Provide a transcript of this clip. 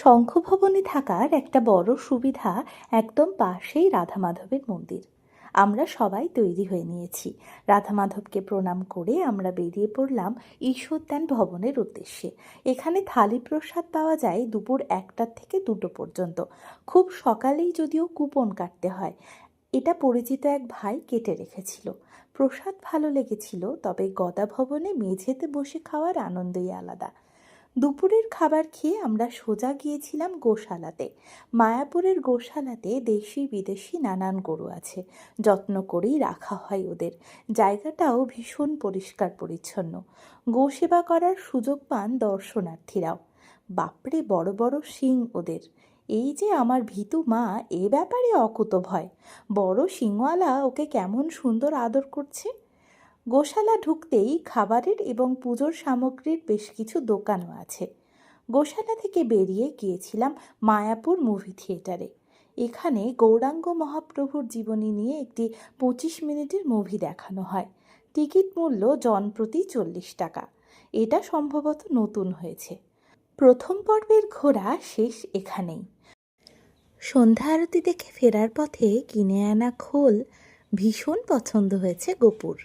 শঙ্খভবনে থাকার একটা বড় সুবিধা একদম পাশেই রাধা মাধবের মন্দির। আমরা সবাই তৈরি হয়ে নিয়েছি। রাধা মাধবকে প্রণাম করে আমরা বেরিয়ে পড়লাম ঈশ্বরদান ভবনের উদ্দেশ্যে। এখানে থালি প্রসাদ পাওয়া যায় দুপুর 1টা থেকে 2টো পর্যন্ত। খুব সকালেই যদিও কুপন কাটতে হয়। এটা পরিচিত এক ভাই কেটে রেখেছিল। প্রসাদ ভালো লেগেছিল, তবে গদা ভবনে মেঝেতে বসে খাওয়ার আনন্দই আলাদা। দুপুরের খাবার খেয়ে আমরা সোজা গিয়েছিলাম গোশালাতে। মায়াপুরের গোশালাতে দেশি বিদেশি নানান গরু আছে, যত্ন করেই রাখা হয় ওদের। জায়গাটাও ভীষণ পরিষ্কার পরিচ্ছন্ন। গোসেবা করার সুযোগ পান দর্শনার্থীরাও। বাপরে, বড় বড় শিং ওদের। এই যে আমার ভীতু মা, এ ব্যাপারে অকুতোভয়। বড় শিংওয়ালা ওকে কেমন সুন্দর আদর করছে। গোশালা ঢুকতেই খাবারের এবং পুজোর সামগ্রীর বেশ কিছু দোকানও আছে। গোশালা থেকে বেরিয়ে গিয়েছিলাম মায়াপুর মুভি থিয়েটারে। এখানে গৌরাঙ্গ মহাপ্রভুর জীবনী নিয়ে একটি 25 মিনিটের মুভি দেখানো হয়। টিকিট মূল্য জনপ্রতি 40 টাকা। এটা সম্ভবত নতুন হয়েছে। প্রথম পর্বের ঘোরা শেষ এখানেই। সন্ধ্যা আরতি দেখে ফেরার পথে কিনে আনা খোল ভীষণ পছন্দ হয়েছে গোপুর।